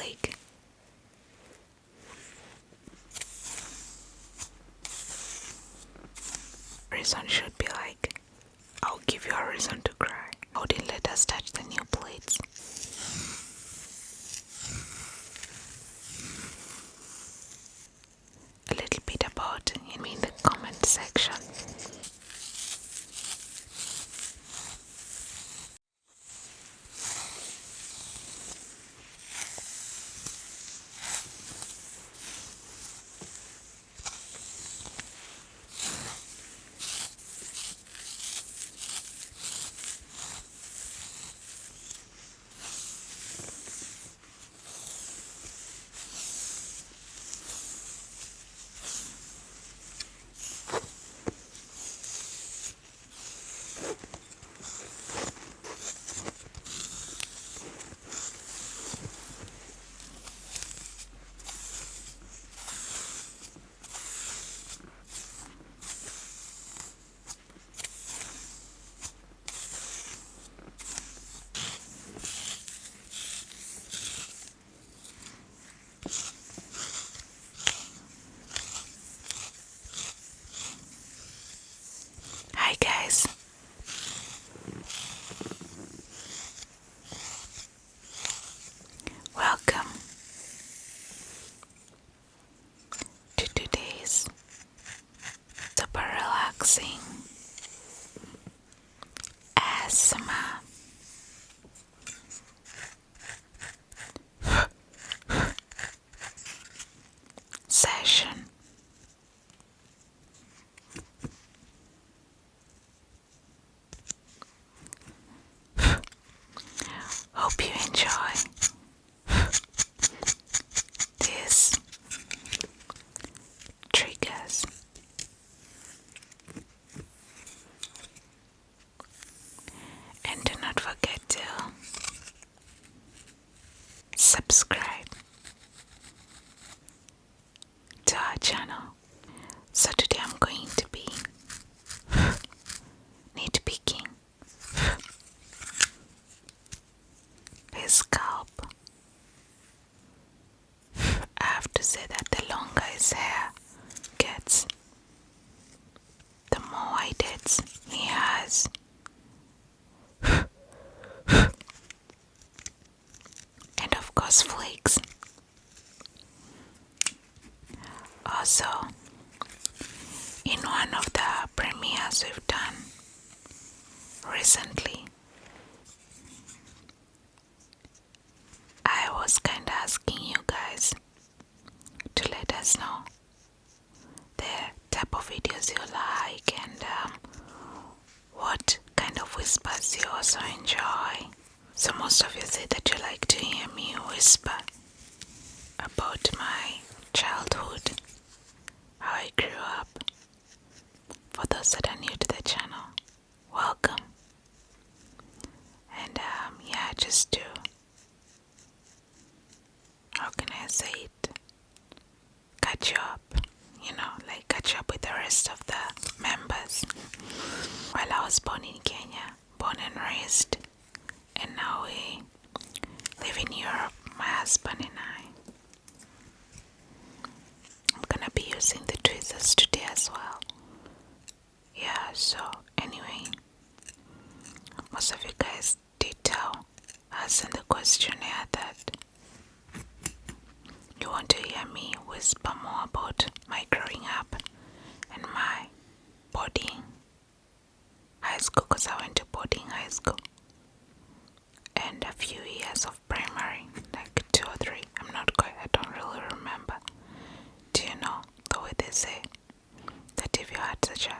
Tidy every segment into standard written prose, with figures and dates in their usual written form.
like. Reason should be like, I'll give you a reason to cry. Oh, then let us touch the new plates. A little bit about me in the comment section. Hi guys. Welcome to today's super relaxing ASMR session. Hope you enjoy these triggers. And do not forget to subscribe to our channel. So today I'm going to be nitpicking his scalp. I have to say that the longer his hair gets, the more whiteheads he has. And of course flakes. Also, in one of the premieres we've done recently, I was kinda asking you guys to let us know the type of videos you like and what kind of whispers you also enjoy. So most of you say that you like to hear me whisper about my childhood, how I grew up. For those that are new to the channel, welcome. And yeah, just to, how can I say it, catch you up, like catch up with the rest of the members. Well, I was born in Kenya, born and raised, and now we live in Europe, my husband and I. I'm gonna be using the tweezers today as well. Yeah, so anyway, most of you guys did tell us in the questionnaire that you want to hear me whisper more about my growing up and my boarding high school, because I went to boarding high school, and a few years of primary, like 2 or 3. I don't really remember. Do you know the way they say that if you had such a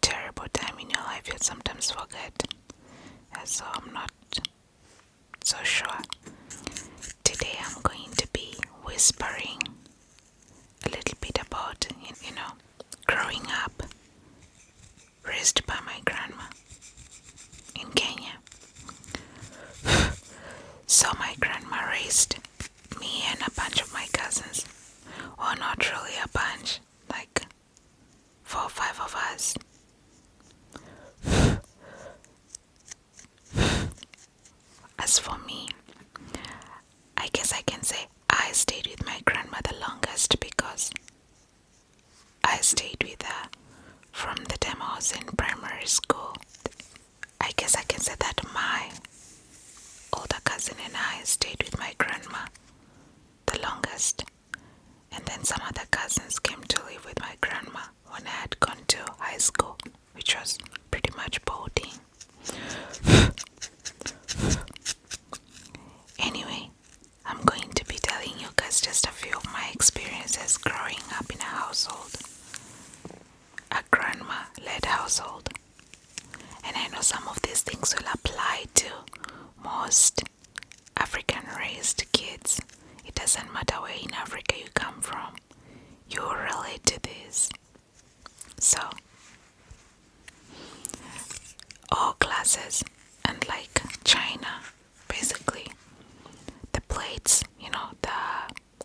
terrible time in your life, you sometimes forget? And so I'm not so sure. Today I'm going to be whispering a little bit about, growing up, raised by my grandma in Kenya. stayed with my grandma the longest because I stayed with her from the time I was in primary school. I guess I can say that my older cousin and I stayed with my grandma the longest. And then some other cousins came to live with my grandma when I had gone to high school, which was pretty much boarding. Anyway, I'm going to be telling you guys just a few of my experiences growing up in a grandma-led household. And I know some of these things will apply to most African-raised kids. It doesn't matter where in Africa you come from, you will relate to this. So, all classes, and like China, basically, the plates,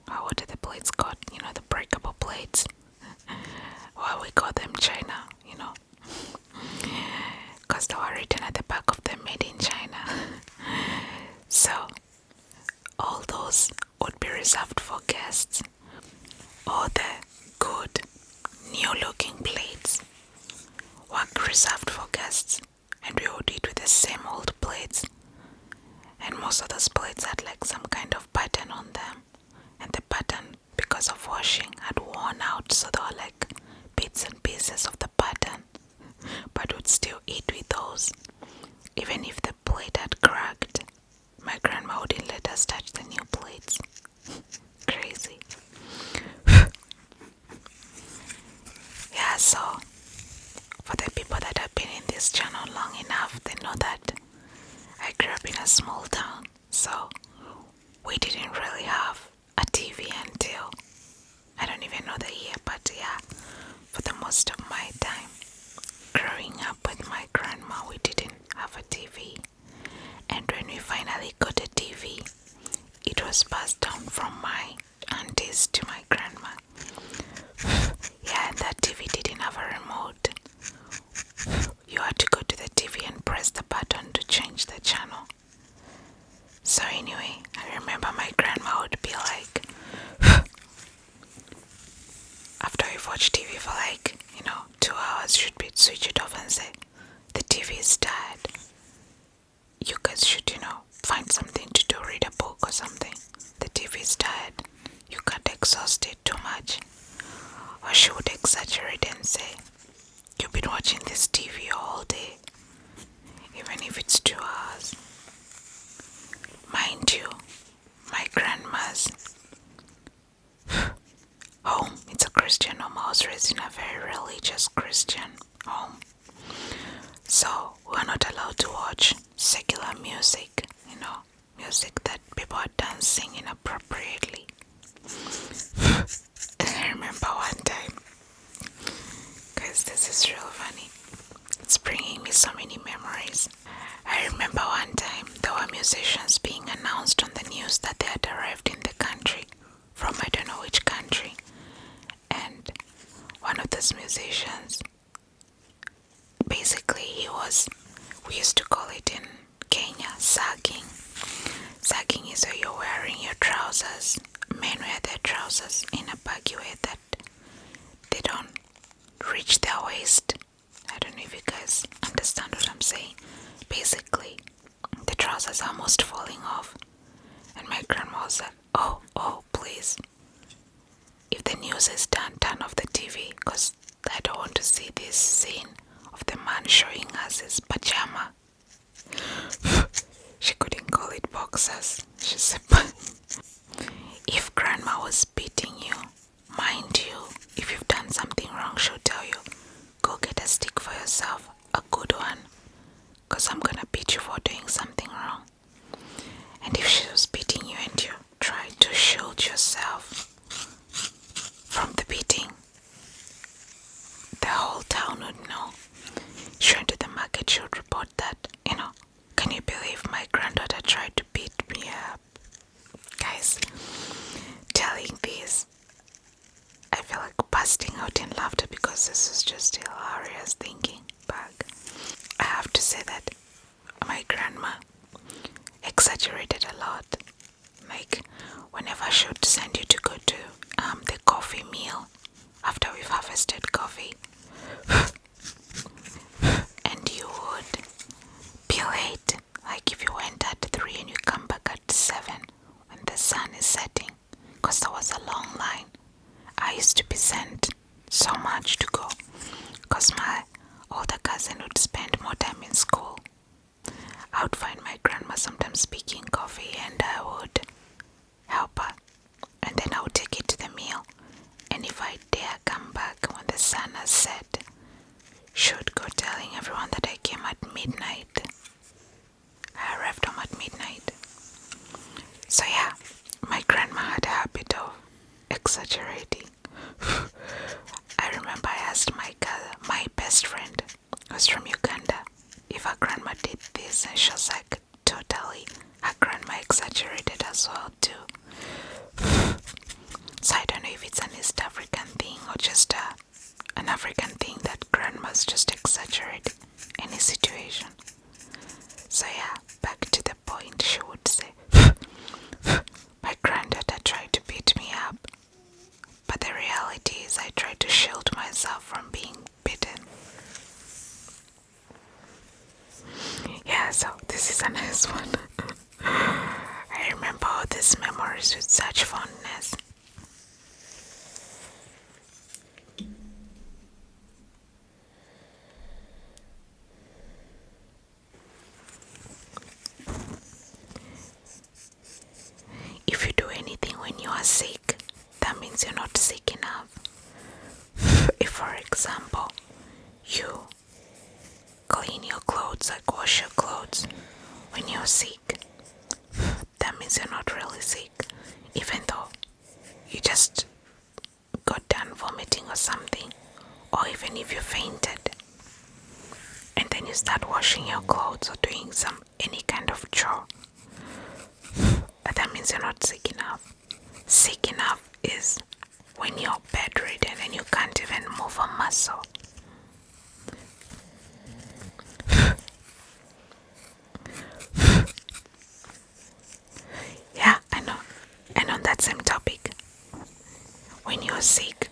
what are the plates called? The breakable plates. Well, we call them China, because they were written at the back of them, made in China. So, all those would be reserved for guests. All the good, new-looking plates were reserved for guests, and we would eat with the same old plates. And most of those plates had like some kind of pattern on them, and the pattern, because of washing, had worn out, so there were like bits and pieces of the pattern, but would still eat with those. Even if the plate had cracked, my grandma wouldn't let us touch the new plates. Crazy. Yeah, so for the people that have been in this channel long enough, they know that I grew up in a small town, so we didn't really have a TV until, I don't even know the year, but yeah, for the most of my time growing up with my grandma, we didn't have a TV. And when we finally got a TV, it was passed down from my aunties to my grandma. Yeah, and that TV didn't have a remote. You had to go to the TV and press the button to change the channel. So anyway, I remember my grandma would be like, after we've watched TV for 2 hours, she'd be switch it off and say, the TV is tired. You guys should, find something to do, read a book or something. The TV is tired. You can't exhaust it too much. Or she would exaggerate and say, you've been watching this TV all day, even if it's 2 hours. Mind you, my grandma's home, it's a Christian home. I was raised in a very religious Christian home. So we're not allowed to watch secular music, music that people are dancing inappropriately. And I remember one time, guys, this is real funny. It's bringing me so many memories. I remember one time there were musicians being announced on the news that they had arrived in the country from I don't know which country. And one of those musicians, basically we used to call it in Kenya, sagging. Sagging is where you're wearing your trousers. Men wear their trousers in a baggy way that they don't reach their waist. I don't know if you guys understand what I'm saying. Basically, the trousers are almost falling off. And my grandma was like, oh, please. If the news is done, turn off the TV, because I don't want to see this scene of the man showing us his pajama. She couldn't call it boxers. She said, if grandma was beating you, mind you, if you've done something wrong, she'll tell you, go get a stick for yourself, a good one, because I'm gonna beat you for doing something wrong. And if she was beating you and you tried to shield yourself from the beating, the whole town would know. She went to the market, she would report that, can you believe my granddaughter tried to beat me up? Guys, telling this, I feel like busting out in laughter because this is just hilarious thinking back. I have to say that my grandma exaggerated a lot. Like, whenever she would send was a long line. I used to be sent so much to go because my older cousin would spend more time in school. I would find my grandma sometimes speaking coffee and I would help her, and then I would take it to the meal. And if I dare come back when the sun has set, she would go telling everyone that I came at midnight. I arrived home at midnight. So yeah, my grandma had a habit of exaggerating. I remember I asked my best friend, who was from Uganda, if her grandma did this, and she was like, totally. Her grandma exaggerated as well too. So I don't know if it's an East African thing or just an African thing that grandmas just exaggerate any situation. So yeah, back to the point, she would say, my granddad tried to beat me up, but the reality is I tried to shield myself from being bitten. Yeah, so this is a nice one. I remember all these memories with such fondness. If you do anything when you are sick, that means you're not sick enough. If, for example, you clean your clothes, like wash your clothes when you're sick, that means you're not really sick. Even though you just got done vomiting or something, or even if you fainted, and then you start washing your clothes or doing any kind of chore, that means you're not sick enough. Sick enough is when you're bedridden and you can't even move a muscle. Yeah, I know. And on that same topic, when you're sick,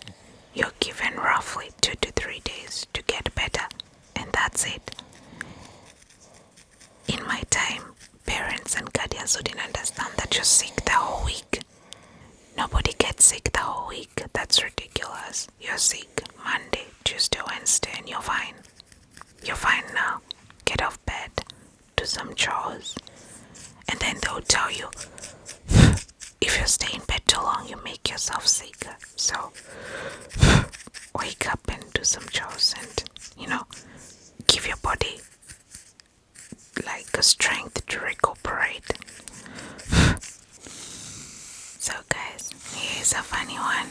you're given roughly 2 to 3 days to get better, and that's it. In my time, parents and guardians wouldn't understand that you're sick the whole week. Nobody gets sick the whole week. That's ridiculous. You're sick Monday, Tuesday, Wednesday, and you're fine. You're fine now. Get off bed, do some chores, and then they'll tell you, if you stay in bed too long, you make yourself sicker. So, wake up and do some chores and, give your body like a strength to recuperate. So guys, here's a funny one.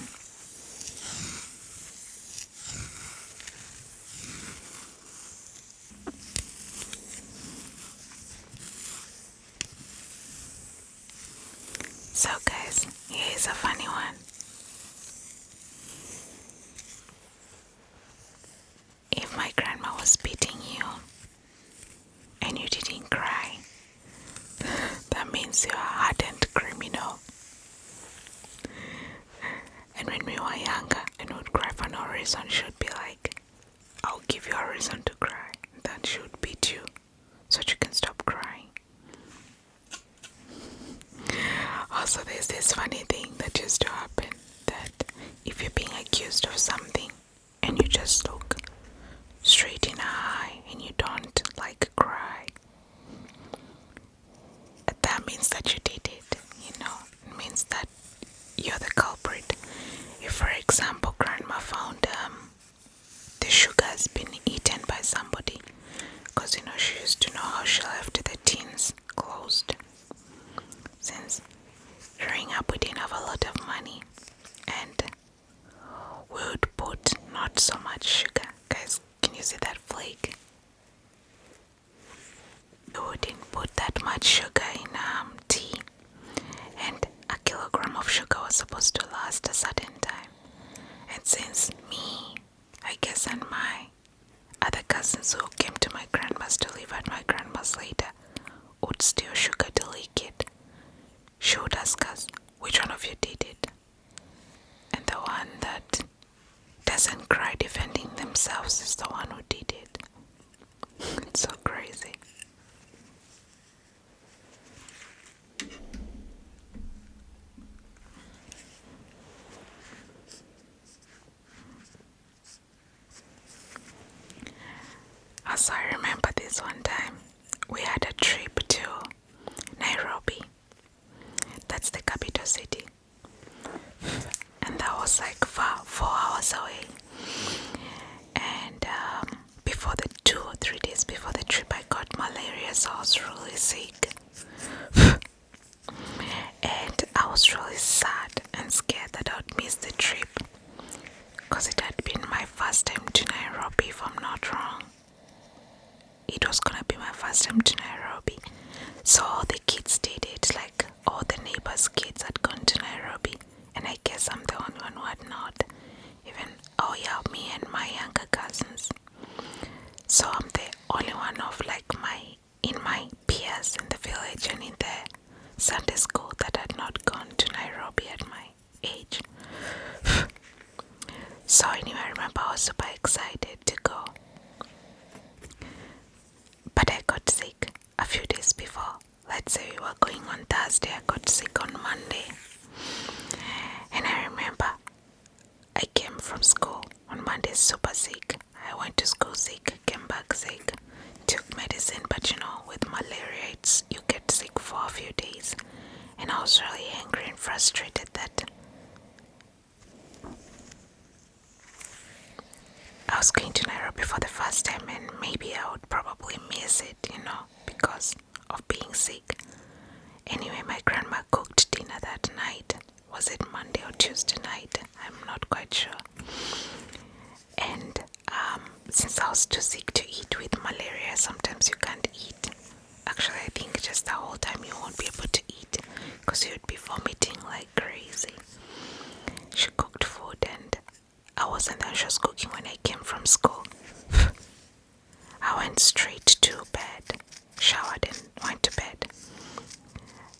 So guys, here's a funny one. If my grandma was beating you and you didn't cry, that means you're a hardened criminal. And when we were younger and would cry for no reason, she would be like, I'll give you a reason to cry. Then she would beat you so you can stop crying. Also, there's this funny thing that used to happen, that if you're being accused of something and you just look straight in her eye and you don't cry, that means that you did it, it means that you're the culprit. If, for example, grandma found the sugar has been eaten by somebody, because she used to know how she left the tins closed. Since growing up, we didn't have a lot of money, and we would put not so much sugar. Guys, can you see that flake? We wouldn't put that much sugar in tea, and a kilogram of sugar was supposed to last a certain time. And since me, I guess, and my other cousins who came to my grandma's to live at my grandma's later would steal sugar to leak it, she would ask us, which one of you did it? And the one that doesn't cry defending themselves is the one who did it. It's so crazy. So I remember this one time we had a trip to Nairobi. That's the capital city. And that was like 4 hours away. And before the 2 or 3 days before the trip, I got malaria, so I was really sick. And I was really sad and scared that I would miss the trip, because it had been my first time to Nairobi, if I'm not wrong. It was gonna be my first time to Nairobi. So all the kids did it, like all the neighbors' kids had gone to Nairobi, and I guess I'm the only one who had not. Even, me and my younger cousins. So I'm the only one of in my peers in the village and in the Sunday school that had not gone to Nairobi at my age. So anyway, I remember I was super excited to go. But I got sick a few days before. Let's say we were going on Thursday, I got sick on Monday. And I remember I came from school on Monday super sick. I went to school sick, came back sick, took medicine, but with malaria, you get sick for a few days. And I was really angry and frustrated that I was going to Nairobi for the first time, and maybe I would probably miss it, because of being sick. Anyway, my grandma cooked dinner that night. Was it Monday or Tuesday night? I'm not quite sure. And since I was too sick to eat with malaria, sometimes you can't eat. Actually, I think just the whole time you won't be able to eat because you'd be vomiting like crazy. She cooked food, and I wasn't anxious cooking when I came from school. I went straight to bed, showered and went to bed.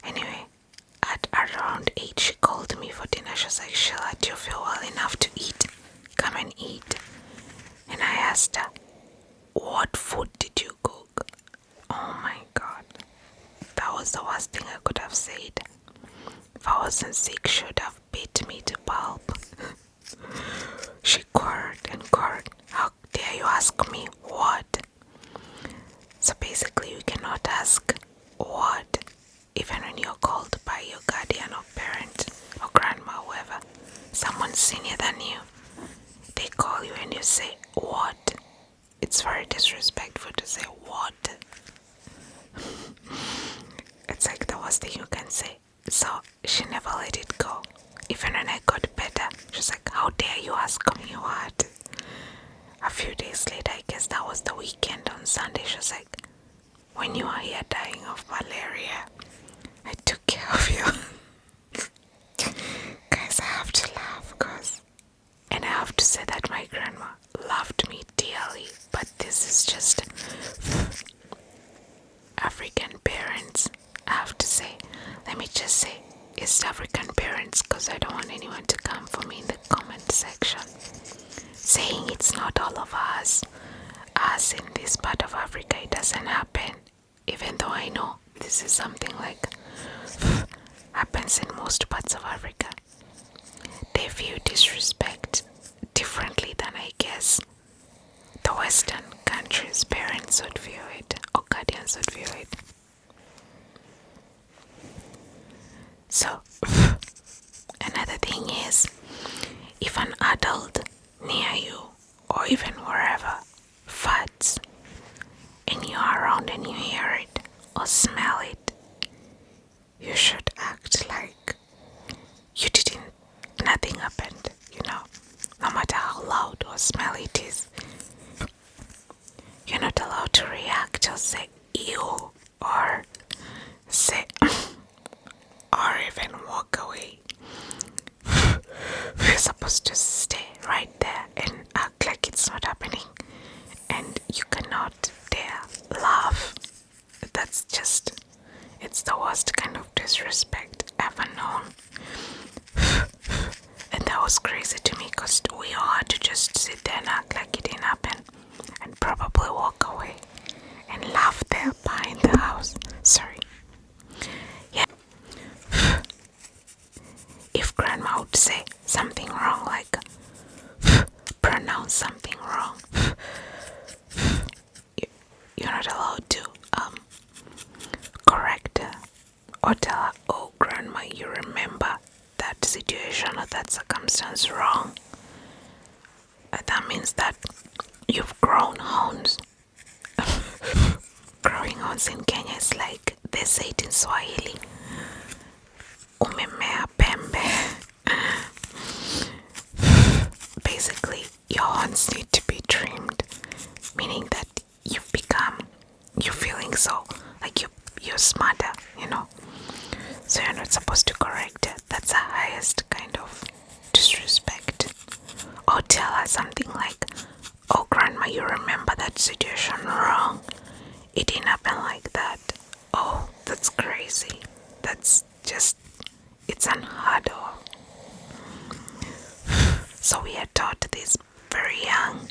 Anyway, at around 8 she called me for dinner. She was like, "Sheila, do you feel well enough to eat? Come and eat." And I asked her, "What food did you cook?" Oh my god, that was the worst thing I could have said. If I wasn't sick, she would have beat me to pulp. She quarreled and quarreled. "How dare you ask me what?" So basically, you cannot ask what, even when you're called by your guardian or parent or grandma, whoever, someone senior than you. They call you and you say what. It's very disrespectful to say what. It's like the worst thing you can say. So she never let it go. Even when I got better, she's like, "How dare you ask me what?" A few days later, I guess that was the weekend, on Sunday, she was like, "When you are here dying of malaria, I took care of you." Guys, I have to laugh, and I have to say that my grandma loved me dearly, but this is just African parents. I have to say, let me just say East African parents, because I don't want anyone to come for me in the comment section saying it's not all of us in this part of Africa. It doesn't happen, even though I know this is something like happens in most parts of Africa. They view disrespect differently than, I guess, the Western countries' parents would view it, or guardians would view it. So, another thing is, if an adult near you, or even wherever, farts, and you're around and you hear it or smell it, you should act like nothing happened, no matter how loud or smelly it is. You're not allowed to react or say ew, or say or even walk away. You're supposed to stay right there and act like it's not happening, and you cannot dare laugh. It's the worst kind of disrespect ever known. And that was crazy to me, because we all had to just sit there and act like it didn't happen, and probably walk away and laugh there behind the house. Sorry. Yeah. If grandma would say something wrong, pronounce something wrong, you're not allowed to correct her or tell her, oh grandma, you remember that situation or that circumstance wrong. That means that you've grown horns. Growing horns in Kenya is like they say it in Swahili, umemea pembe. Basically, your horns need to be trimmed, meaning that you're feeling so like you're smarter, So you're not supposed to correct it. That's the highest kind of disrespect. Or tell her something like, oh grandma, you remember that situation wrong. It didn't happen like that. Oh, that's crazy. That's just, it's unheard of. So we are taught this very young.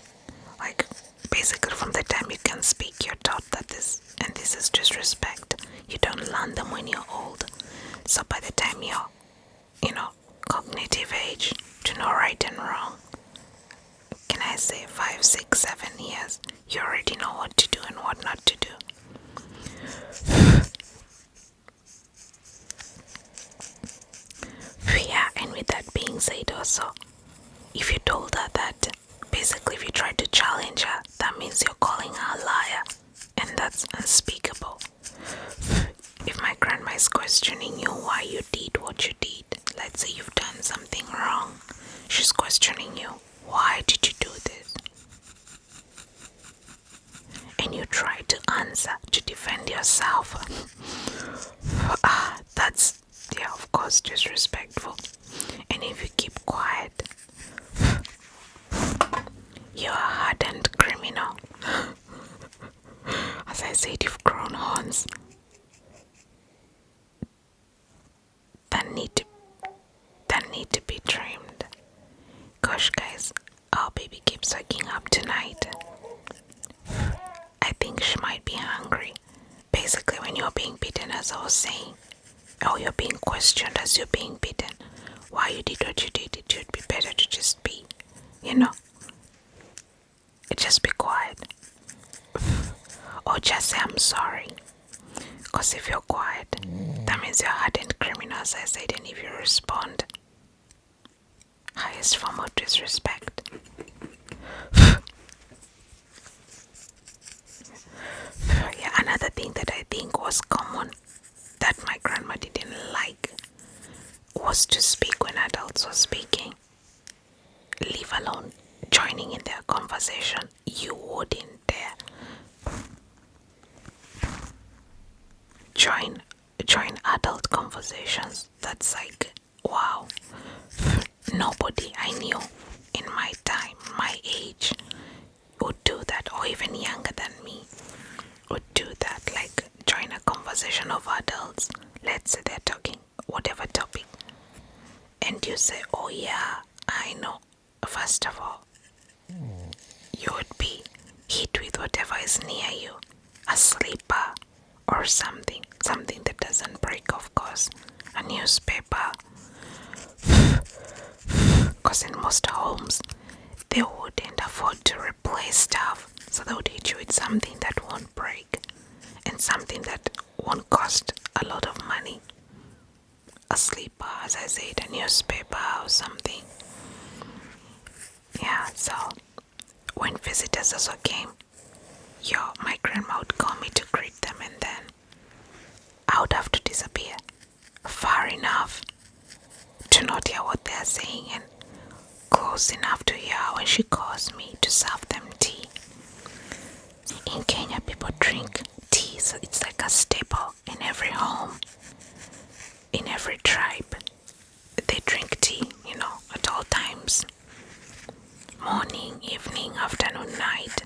Like, basically from the time you can speak, you're taught that this is disrespect. You don't learn them when you're old. So by the time you're, cognitive age, to know right and wrong, can I say 5, 6, 7 years, you already know what to do and what not to do. Yeah, and with that being said also, if you told her that, basically if you try to challenge her, that means you're calling her a liar, and that's unspeakable. If my grandma is questioning you why you did what you did, let's say you've done something wrong, she's questioning you, why did you do this? And you try to answer, to defend yourself. That's, yeah, of course, disrespectful. And if you keep quiet, you're a hardened criminal. As I said, you've grown horns that need to be trimmed. Gosh, guys, our baby keeps waking up tonight. I think she might be hungry. Basically, when you're being beaten, as I was saying, or you're being questioned as you're being beaten, why you did what you did, it should be better to just be, just be quiet. Or just say, I'm sorry. Because if you're quiet, that means you're a hardened criminal, as I said, and if you respond, highest form of disrespect. Yeah, another thing that I think was common that my grandma didn't like was to speak when adults were speaking, leave alone joining in their conversation. You wouldn't dare join adult conversations. That's like, wow. Nobody I knew in my time, my age, would do that, or even younger than me would do that. Like, join a conversation of adults. Let's say they're talking whatever topic, and you say, oh yeah, I know. First of all, you would be hit with whatever is near you, a slipper or something that doesn't break, of course, a newspaper. Because in most homes, they wouldn't afford to replace stuff, so they would hit you with something that won't break and something that won't cost a lot of money. A slipper, as I said, a newspaper or something. Yeah, so when visitors also came, my grandma would call me to greet them, and then I would have to disappear far enough to not hear what they're saying and close enough to hear when she calls me to serve them tea. In Kenya, people drink tea, so it's like a staple in every home, in every tribe. They drink tea, at all times. Morning, evening, afternoon, night.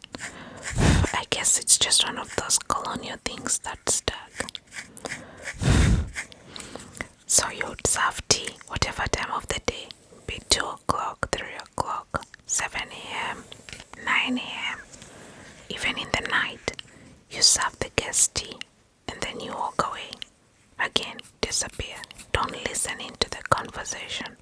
I guess it's just one of those colonial things that stuck. So you would serve tea whatever time of the day, be 2 o'clock, 3 o'clock, 7 a.m., 9 a.m., even in the night. You serve the guest tea and then you walk away. Again, disappear. Don't listen into the conversation.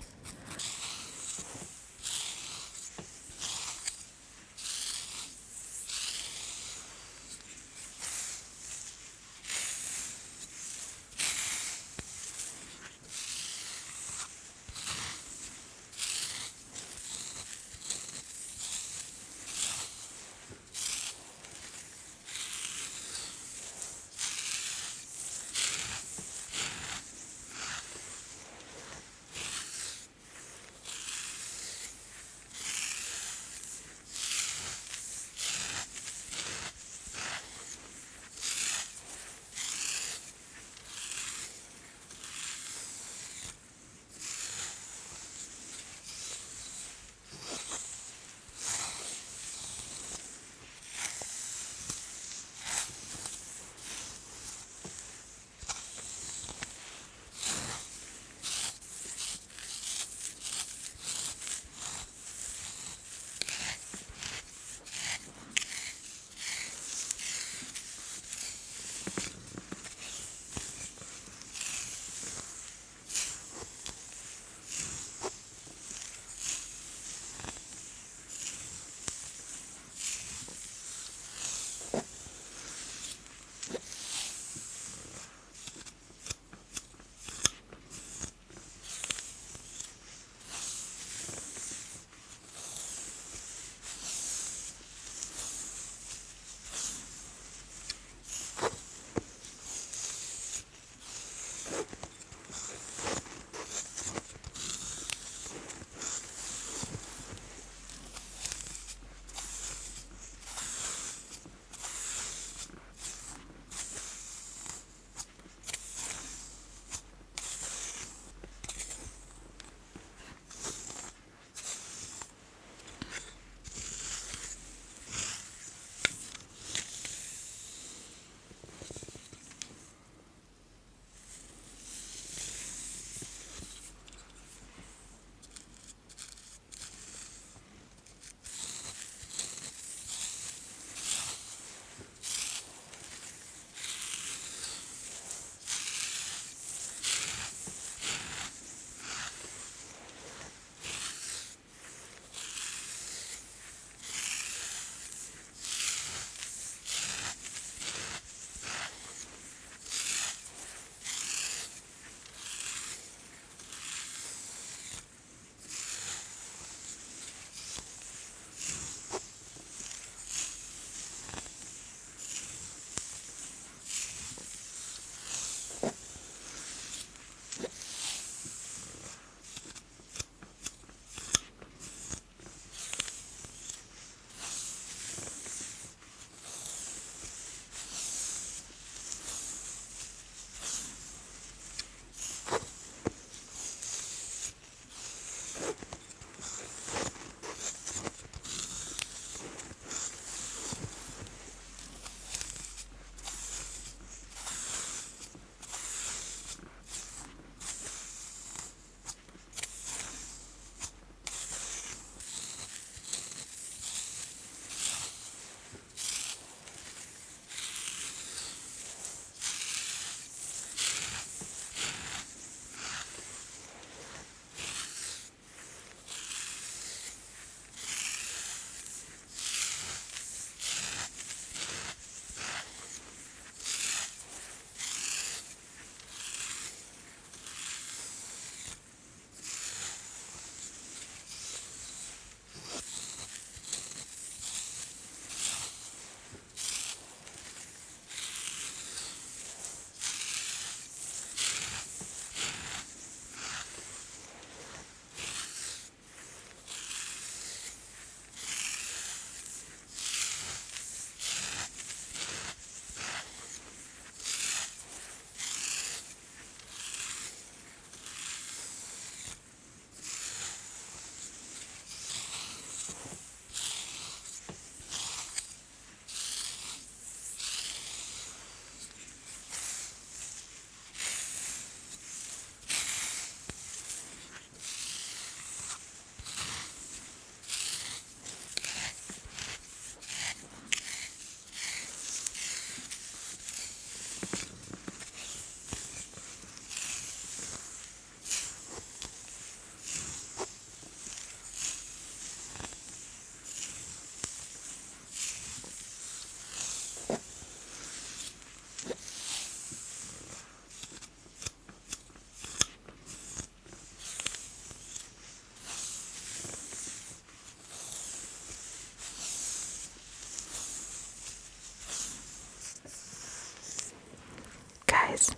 Guys,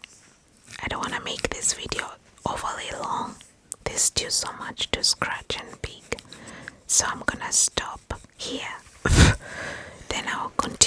I don't want to make this video overly long. There's still so much to scratch and pick, so I'm gonna stop here. Then I'll continue